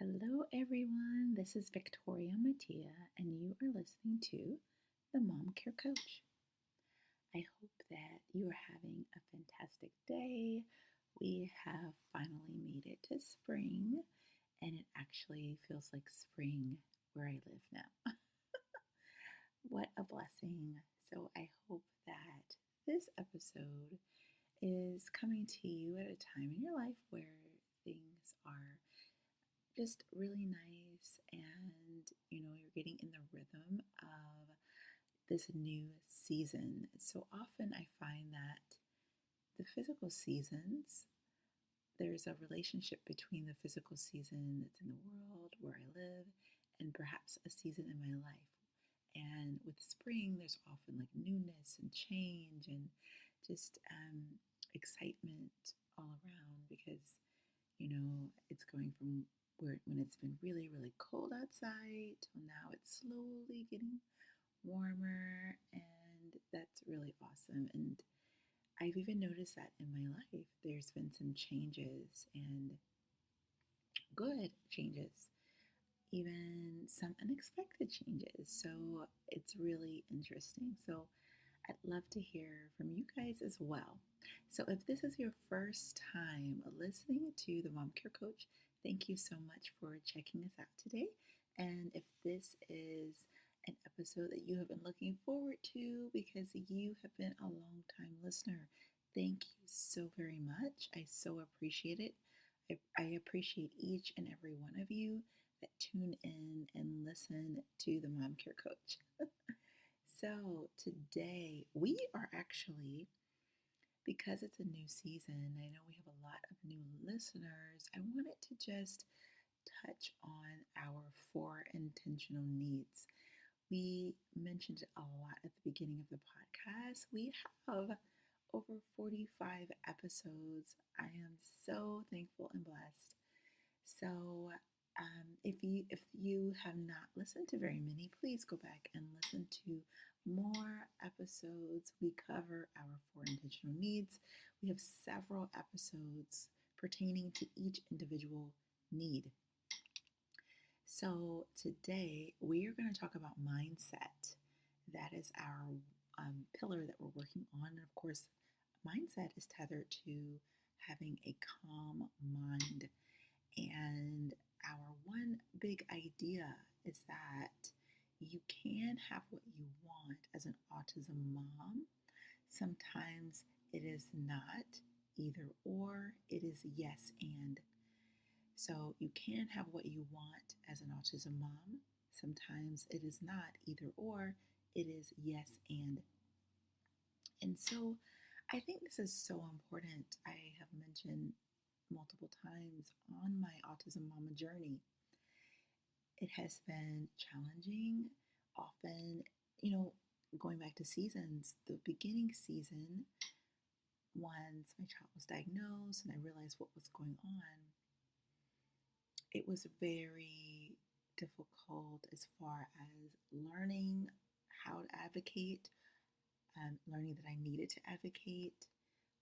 Hello, everyone. This is Victoria Mattia, and you are listening to the Mom Care Coach. I hope that you are having a fantastic day. We have finally made it to spring, and it actually feels like spring where I live now. What a blessing. So, I hope that this episode is coming to you at a time in your life where things are just really nice and you're getting in the rhythm of this new season. So often I find that the physical seasons, there's a relationship between the physical season that's in the world where I live and perhaps a season in my life. And with spring, there's often like newness and change and just excitement all around because it's going from where when it's been really, really cold outside till now it's slowly getting warmer, and that's really awesome. And I've even noticed that in my life, there's been some changes and good changes, even some unexpected changes. So it's really interesting. So I'd love to hear from you guys as well. So, if this is your first time listening to the Mom Care Coach, thank you so much for checking us out today. And if this is an episode that you have been looking forward to because you have been a long time listener, thank you so very much. I so appreciate it. I appreciate each and every one of you that tune in and listen to the Mom Care Coach. So, today we are actually, because it's a new season, I know we have a lot of new listeners. I wanted to just touch on our four intentional needs. We mentioned it a lot at the beginning of the podcast. We have over 45 episodes. I am so thankful and blessed. So, if you have not listened to very many, please go back and listen to more episodes. We cover our four intentional needs. We have several episodes pertaining to each individual need. So today we are going to talk about mindset. That is our pillar that we're working on, and of course, mindset is tethered to having a calm mind. And our one big idea is that you can have what you want as an autism mom. Sometimes it is not either or, it is yes and. So you can have what you want as an autism mom. Sometimes it is not either or, it is yes and. And so I think this is so important. I have mentioned multiple times on my autism mama journey. It has been challenging, often, going back to seasons, the beginning season, once my child was diagnosed and I realized what was going on, it was very difficult as far as learning how to advocate, learning that I needed to advocate,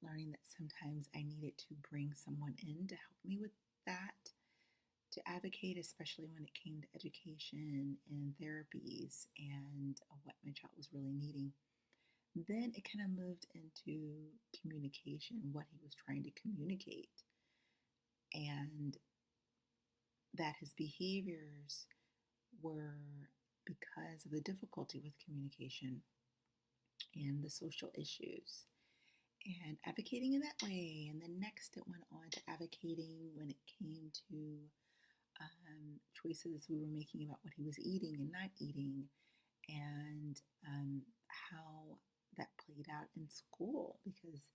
learning that sometimes I needed to bring someone in to help me with that, to advocate, especially when it came to education and therapies and what my child was really needing. Then it kind of moved into communication, what he was trying to communicate, and that his behaviors were because of the difficulty with communication and the social issues and advocating in that way. And then next it went on to advocating when it came to choices we were making about what he was eating and not eating, and how that played out in school, because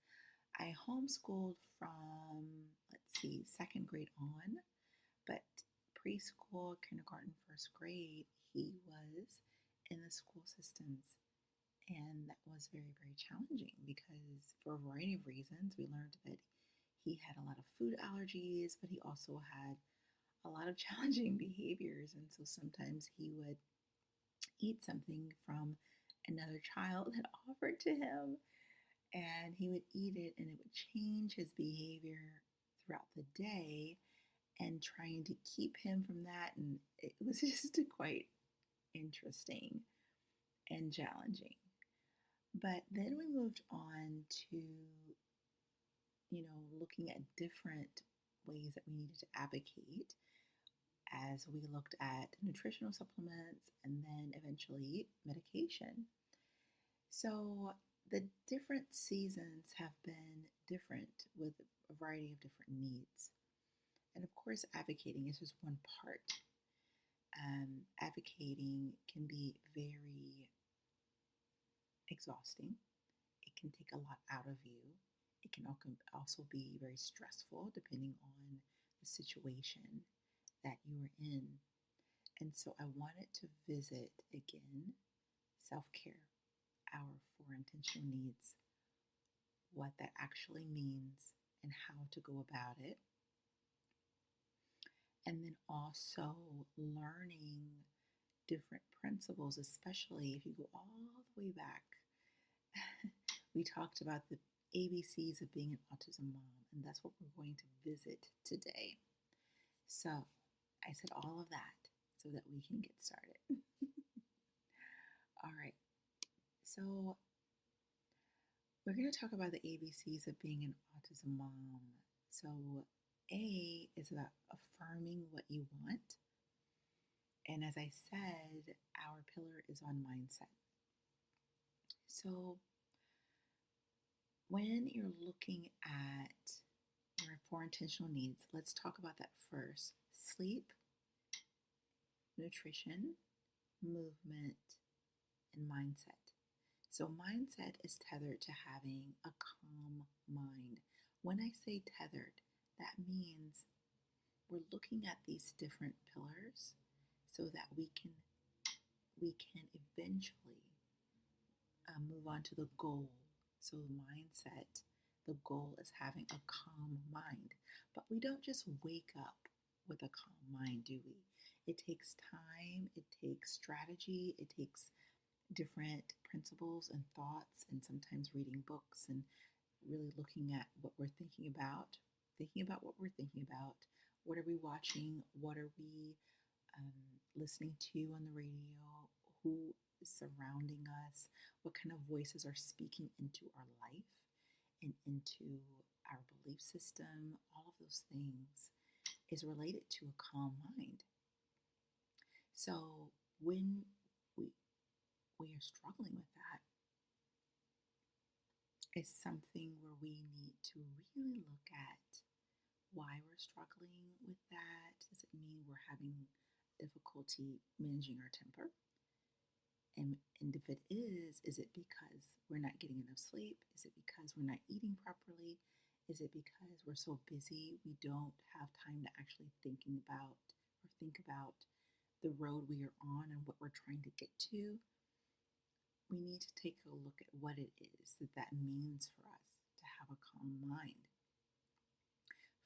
I homeschooled from, let's see, second grade on, but preschool, kindergarten, first grade, he was in the school systems. And that was very, very challenging because for a variety of reasons, we learned that he had a lot of food allergies, but he also had a lot of challenging behaviors. And so sometimes he would eat something from another child had offered to him, and he would eat it and it would change his behavior throughout the day. and trying to keep him from that. And it was just quite interesting and challenging. But then we moved on to, looking at different ways that we needed to advocate as we looked at nutritional supplements and then eventually medication. So the different seasons have been different with a variety of different needs. And of course, advocating is just one part. Advocating can be very exhausting. It can take a lot out of you. It can also be very stressful depending on the situation that you are in. And so I wanted to visit again self care, our four intentional needs, what that actually means, and how to go about it. And then also learning different principles, especially if you go all the way back. We talked about the ABCs of being an autism mom, and that's what we're going to visit today. So I said all of that so that we can get started. All right. So we're going to talk about the ABCs of being an autism mom. So A is about affirming what you want. And as I said, our pillar is on mindset. So when you're looking at your four intentional needs, let's talk about that first. Sleep, nutrition, movement, and mindset. So mindset is tethered to having a calm mind. When I say tethered, that means we're looking at these different pillars so that we can eventually move on to the goal. So mindset, the goal is having a calm mind. But we don't just wake up with a calm mind, do we? It takes time, it takes strategy, it takes different principles and thoughts, and sometimes reading books and really looking at what we're thinking about what we're thinking about. What are we watching? What are we listening to on the radio? Who is surrounding us? What kind of voices are speaking into our life and into our belief system? All of those things is related to a calm mind. So when we are struggling with that, it's something where we need to really look at why we're struggling with that. Does it mean we're having difficulty managing our temper? And if it is it because we're not getting enough sleep? Is it because we're not eating properly? Is it because we're so busy we don't have time to actually think about the road we are on and what we're trying to get to? We need to take a look at what it is that means for us to have a calm mind.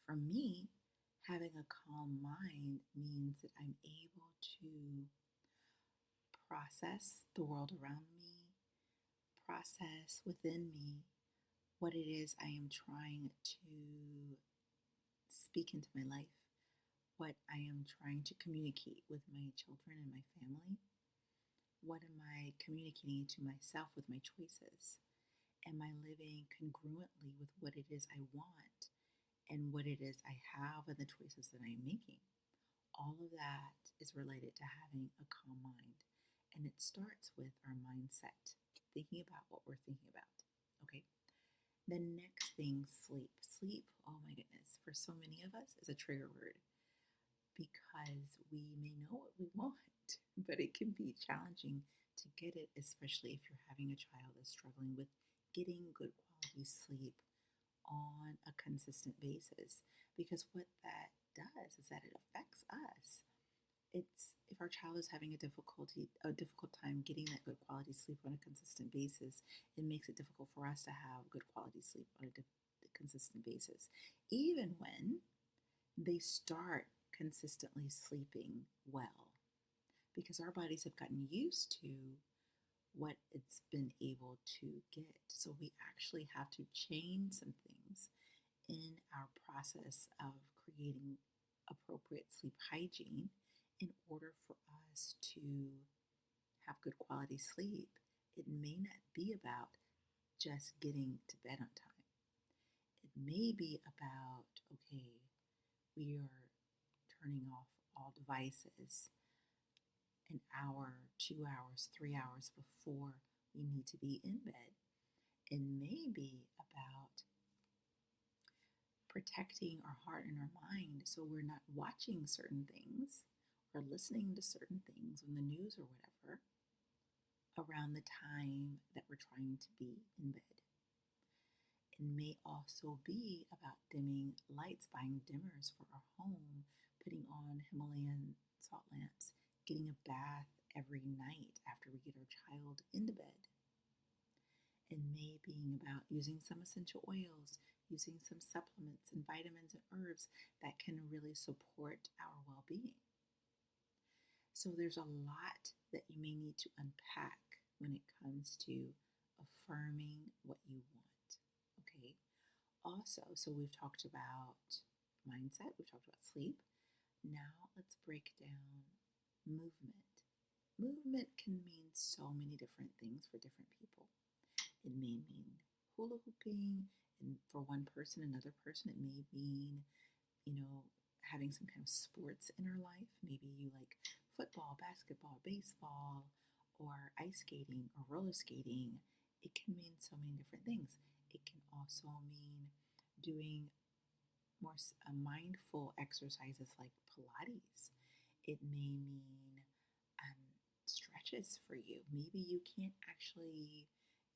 For me, having a calm mind means that I'm able to process the world around me, process within me what it is I am trying to speak into my life, what I am trying to communicate with my children and my family. What am I communicating to myself with my choices? Am I living congruently with what it is I want and what it is I have and the choices that I'm making? All of that is related to having a calm mind. And it starts with our mindset, thinking about what we're thinking about. Okay. The next thing, sleep. Sleep, oh my goodness, for so many of us is a trigger word because we may know what we want, but it can be challenging to get it, especially if you're having a child that's struggling with getting good quality sleep on a consistent basis. Because what that does is that it affects us. It's if our child is having a difficult time getting that good quality sleep on a consistent basis, it makes it difficult for us to have good quality sleep on a consistent basis. Even when they start consistently sleeping well, because our bodies have gotten used to what it's been able to get. So we actually have to change some things in our process of creating appropriate sleep hygiene in order for us to have good quality sleep, it may not be about just getting to bed on time. It may be about, okay, we are turning off all devices an hour, 2 hours, 3 hours before we need to be in bed. It may be about protecting our heart and our mind so we're not watching certain things or listening to certain things on the news or whatever around the time that we're trying to be in bed. It may also be about dimming lights, buying dimmers for our home, putting on Himalayan salt lamps, getting a bath every night after we get our child into bed. It may be about using some essential oils, using some supplements and vitamins and herbs that can really support our well-being. So there's a lot that you may need to unpack when it comes to affirming what you want. Okay. Also, so we've talked about mindset, we've talked about sleep. Now let's break down movement. Movement can mean so many different things for different people. It may mean hula hooping, and for one person, another person, it may mean, having some kind of sports in our life. Maybe you like football, basketball, baseball, or ice skating or roller skating. It can mean so many different things. It can also mean doing more mindful exercises like Pilates. It may mean stretches for you. Maybe you can't actually,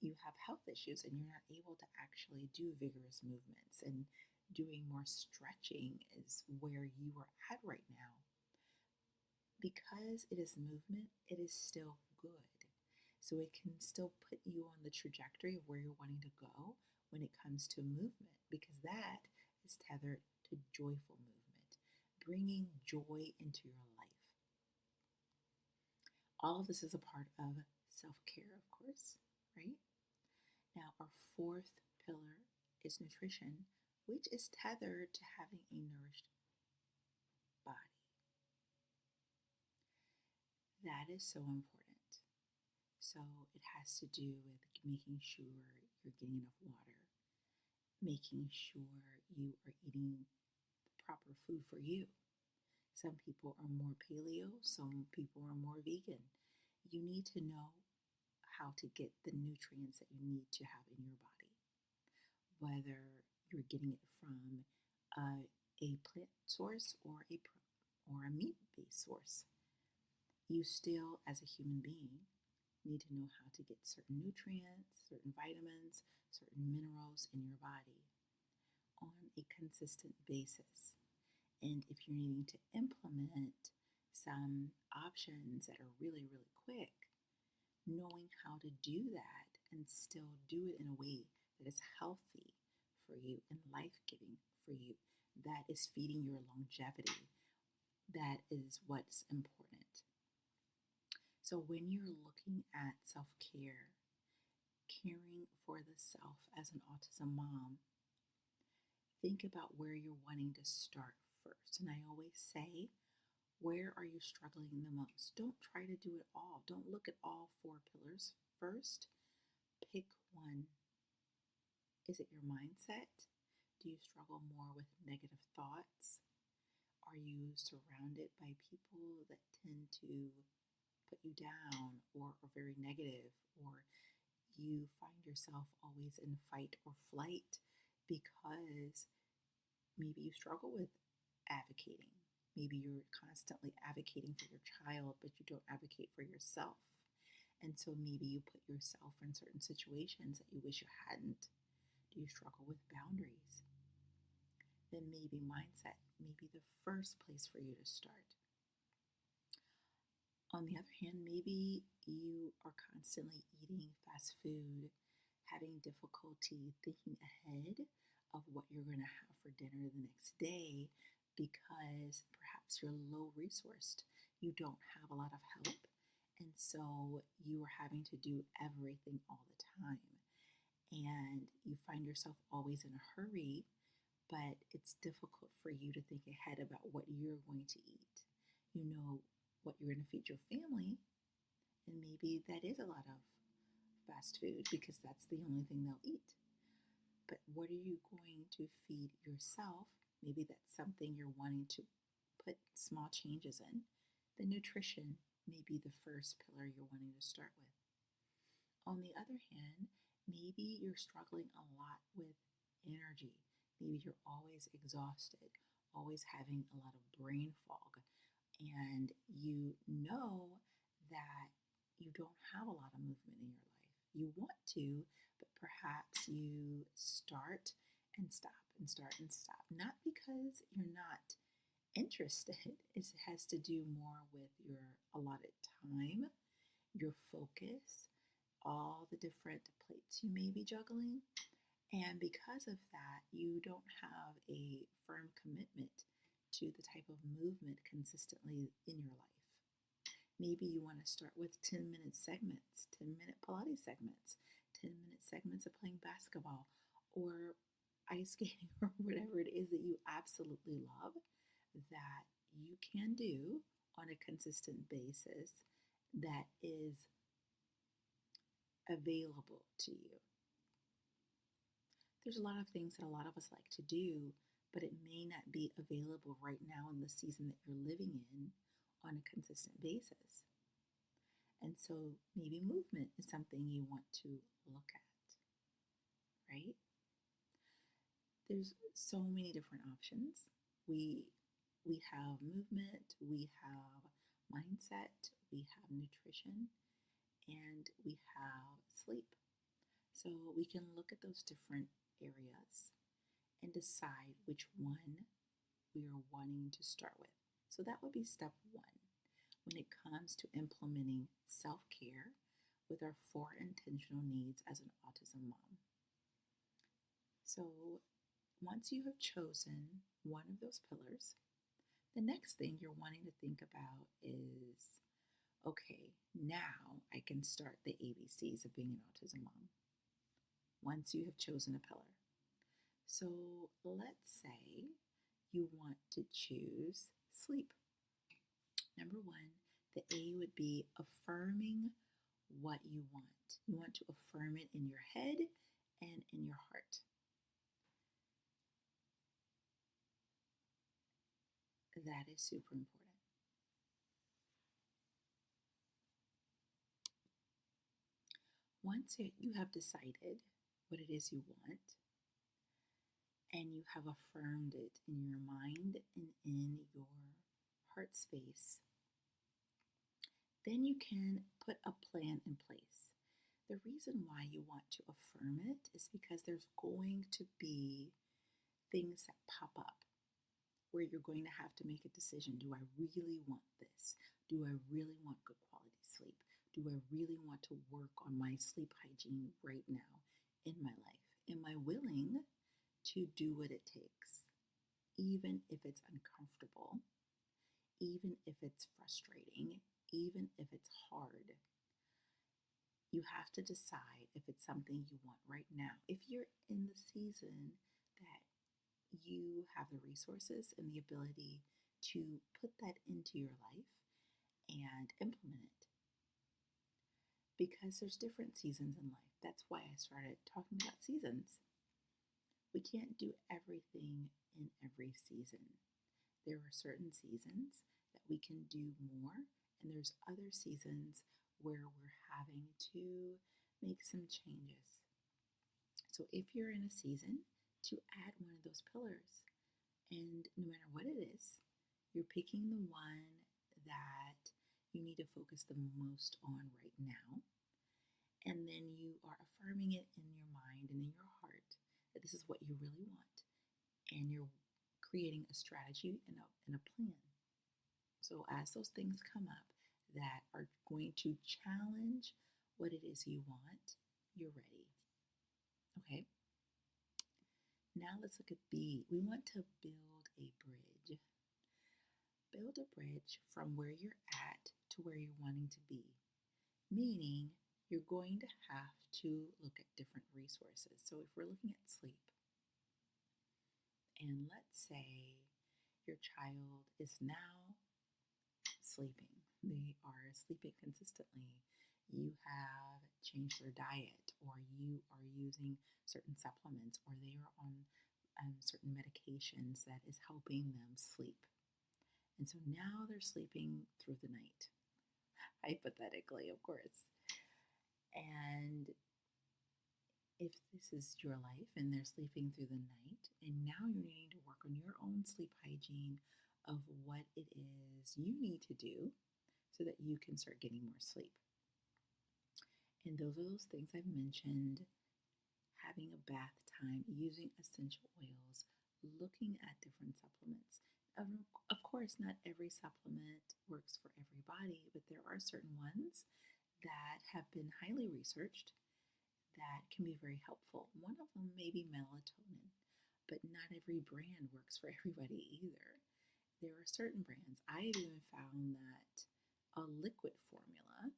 you have health issues and you're not able to actually do vigorous movements, and doing more stretching is where you are at right now. Because it is movement, it is still good. So it can still put you on the trajectory of where you're wanting to go when it comes to movement, because that is tethered to joyful movement, bringing joy into your life. All of this is a part of self-care, of course, right? Now, our fourth pillar is nutrition, which is tethered to having a nourished body. That is so important. So it has to do with making sure you're getting enough water, making sure you are eating the proper food for you. Some people are more paleo, some people are more vegan. You need to know how to get the nutrients that you need to have in your body, whether you're getting it from a plant source or a meat-based source. You still, as a human being, need to know how to get certain nutrients, certain vitamins, certain minerals in your body on a consistent basis. And if you're needing to implement some options that are really, really quick, knowing how to do that and still do it in a way that is healthy for you and life-giving for you, that is feeding your longevity, that is what's important. So when you're looking at self-care, caring for the self as an autism mom, think about where you're wanting to start first. And I always say, where are you struggling the most? Don't try to do it all. Don't look at all four pillars first. Pick one. Is it your mindset? Do you struggle more with negative thoughts? Are you surrounded by people that tend to put you down or are very negative? Or you find yourself always in fight or flight because maybe you struggle with advocating. Maybe you're constantly advocating for your child, but you don't advocate for yourself. And so maybe you put yourself in certain situations that you wish you hadn't. Do you struggle with boundaries? Then maybe mindset may be the first place for you to start. On the other hand, maybe you are constantly eating fast food, having difficulty thinking ahead of what you're going to have for dinner the next day because perhaps you're low resourced. You don't have a lot of help, and so you are having to do everything all the time. And you find yourself always in a hurry, but it's difficult for you to think ahead about what you're going to eat. You know what you're going to feed your family, and maybe that is a lot of fast food because that's the only thing they'll eat. But what are you going to feed yourself? Maybe that's something you're wanting to put small changes in. The nutrition may be the first pillar you're wanting to start with. On the other hand, maybe you're struggling a lot with energy. Maybe you're always exhausted, always having a lot of brain fog, and you know that you don't have a lot of movement in your life. You want to, but perhaps you start and stop and start and stop. Not because you're not interested, it has to do more with your allotted time, your focus, all the different plates you may be juggling. And because of that, you don't have a firm commitment to the type of movement consistently in your life. Maybe you want to start with 10-minute segments, 10-minute Pilates segments, 10-minute segments of playing basketball or ice skating or whatever it is that you absolutely love that you can do on a consistent basis that is available to you. There's a lot of things that a lot of us like to do, but it may not be available right now in the season that you're living in on a consistent basis. And so maybe movement is something you want to look at, right? There's so many different options. We have movement, we have mindset, we have nutrition, and we have sleep. So we can look at those different areas and decide which one we are wanting to start with. So that would be step one when it comes to implementing self-care with our 4 intentional needs as an autism mom. So once you have chosen one of those pillars, the next thing you're wanting to think about is, okay, now I can start the ABCs of being an autism mom once you have chosen a pillar. So let's say you want to choose sleep. Number one, the A would be affirming what you want. You want to affirm it in your head and in your heart. That is super important. Once you have decided what it is you want, and you have affirmed it in your mind and in your heart space, then you can put a plan in place. The reason why you want to affirm it is because there's going to be things that pop up where you're going to have to make a decision. Do I really want this? Do I really want good quality sleep? Do I really want to work on my sleep hygiene right now in my life? Am I willing to do what it takes, even if it's uncomfortable, even if it's frustrating, even if it's hard? You have to decide if it's something you want right now. If you're in the season that you have the resources and the ability to put that into your life and implement it. Because there's different seasons in life. That's why I started talking about seasons. We can't do everything in every season. There are certain seasons that we can do more, and there's other seasons where we're having to make some changes. So if you're in a season, to add one of those pillars, and no matter what it is, you're picking the one that you need to focus the most on right now. And then you are affirming it in your mind and in your heart that this is what you really want. And you're creating a strategy and a plan. So as those things come up that are going to challenge what it is you want, you're ready. Okay? Now let's look at B. We want to build a bridge. Build a bridge from where you're at to where you're wanting to be. Meaning, you're going to have to look at different resources. So if we're looking at sleep, And let's say your child is now sleeping. They are sleeping consistently. You have changed their diet, or you are using certain supplements, or they are on certain medications that is helping them sleep. And so now they're sleeping through the night, hypothetically, of course. And if this is your life and they're sleeping through the night, and now you're needing to work on your own sleep hygiene of what it is you need to do so that you can start getting more sleep. And those are those things I've mentioned: having a bath time, using essential oils, looking at different supplements. Of course, not every supplement works for everybody, but there are certain ones that have been highly researched that can be very helpful. One of them may be melatonin, but not every brand works for everybody either. There are certain brands. I've even found that a liquid formula,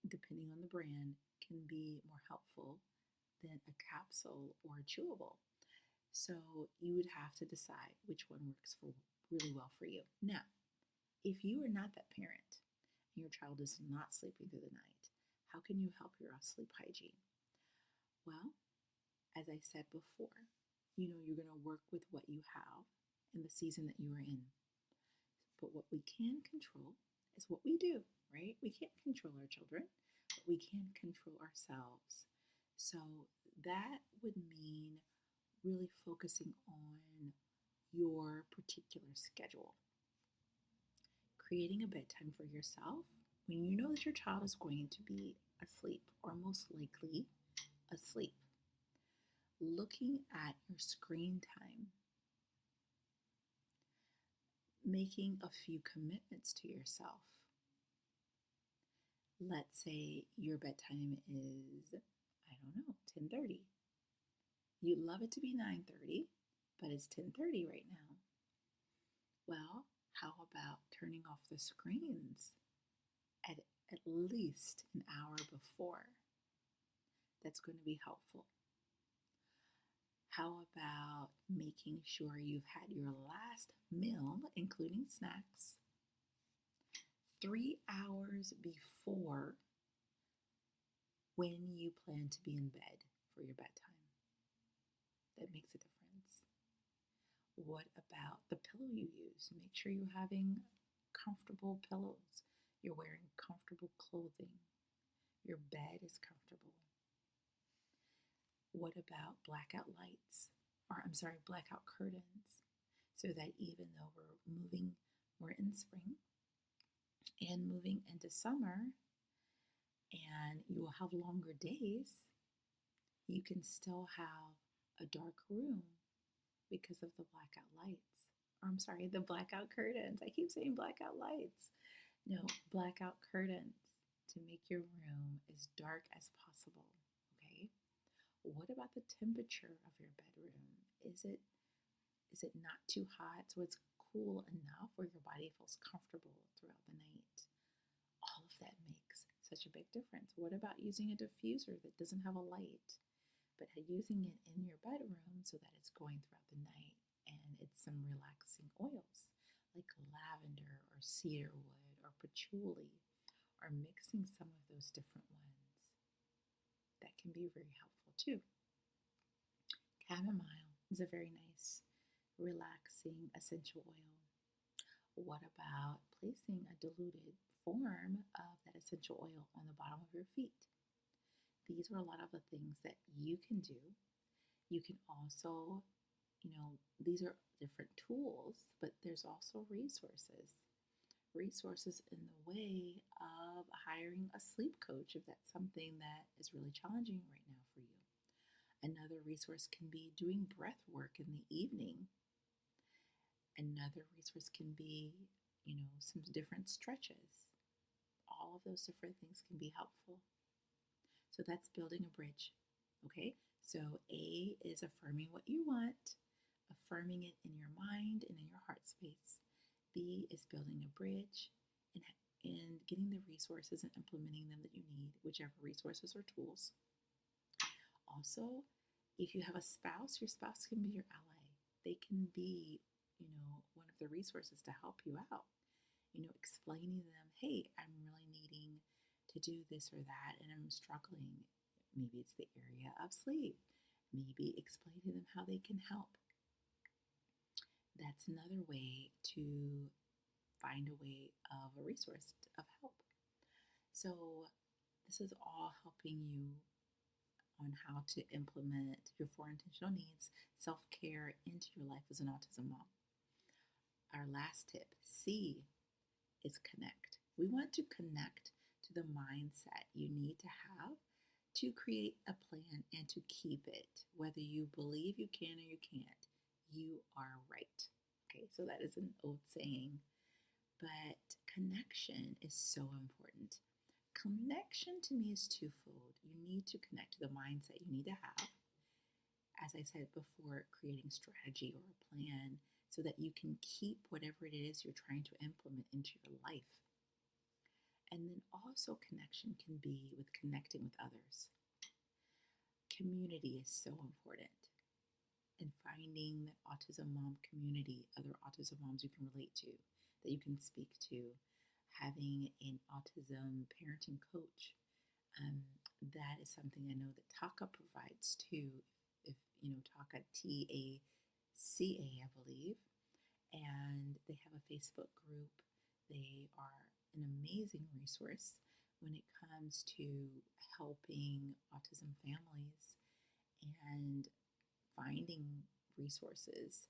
depending on the brand, can be more helpful than a capsule or a chewable. So you would have to decide which one works for really well for you. Now, if you are not that parent and your child is not sleeping through the night, how can you help your sleep hygiene? Well, as I said before, you're going to work with what you have in the season that you are in. But what we can control is what we do, right? We can't control our children, but we can control ourselves. So that would mean really focusing on your particular schedule. Creating a bedtime for yourself when you know that your child is going to be asleep, or most likely asleep. Looking at your screen time, making a few commitments to yourself. Let's say your bedtime is, 10:30. You'd love it to be 9:30, but it's 10:30 right now. Well, how about turning off the screens at least an hour before? That's going to be helpful. How about making sure you've had your last meal, including snacks, 3 hours before when you plan to be in bed for your bedtime? That makes a difference. What about the pillow you use? Make sure you're having comfortable pillows. You're wearing comfortable clothing. Your bed is comfortable. What about blackout curtains, so that even though we're in spring and moving into summer, and you will have longer days, you can still have a dark room because of the blackout curtains. I keep saying blackout lights. No, blackout curtains to make your room as dark as possible, okay? What about the temperature of your bedroom? Is it not too hot so it's cool enough where your body feels comfortable throughout the night? All of that makes such a big difference. What about using a diffuser that doesn't have a light, but using it in your bedroom so that it's going throughout the night, and it's some relaxing oils like lavender or cedarwood or patchouli, or mixing some of those different ones? That can be very helpful too. Chamomile is a very nice, relaxing essential oil. What about placing a diluted form of that essential oil on the bottom of your feet? These are a lot of the things that you can do. You can also, these are different tools, but there's also resources. Resources in the way of hiring a sleep coach if that's something that is really challenging right now for you. Another resource can be doing breath work in the evening. Another resource can be, some different stretches. All of those different things can be helpful. So that's building a bridge, okay? So A is affirming what you want, affirming it in your mind and in your heart space. B is building a bridge and getting the resources and implementing them that you need, whichever resources or tools. Also, if you have a spouse, your spouse can be your ally. they can be, one of the resources to help you out. Explaining to them, hey, I'm really needing to do this or that, and I'm struggling. Maybe it's the area of sleep. Maybe explain to them how they can help. That's another way to find a way of a resource of help. So, this is all helping you on how to implement your four intentional needs, self care into your life as an autism mom. Our last tip, C, is connect. We want to connect to the mindset you need to have to create a plan and to keep it. Whether you believe you can or you can't, you are right. Okay, so that is an old saying, but connection is so important. Connection to me is twofold. You need to connect to the mindset you need to have, as I said before, creating strategy or a plan so that you can keep whatever it is you're trying to implement into your life. And then also, connection can be with connecting with others. Community is so important. And finding the autism mom community, other autism moms you can relate to, that you can speak to, having an autism parenting coach. That is something I know that TACA provides too. If TACA, TACA, I believe, and they have a Facebook group. They are an amazing resource when it comes to helping autism families and finding resources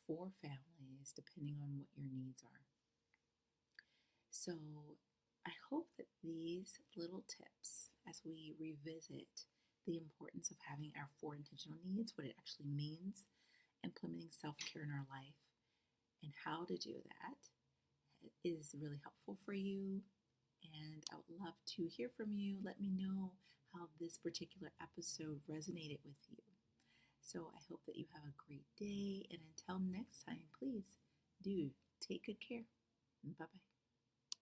for families depending on what your needs are. So I hope that these little tips, as we revisit the importance of having our four intentional needs, what it actually means, implementing self-care in our life, and how to do that, is really helpful for you. And I would love to hear from you. Let me know how this particular episode resonated with you. So I hope that you have a great day. And until next time, please do take good care. Bye bye.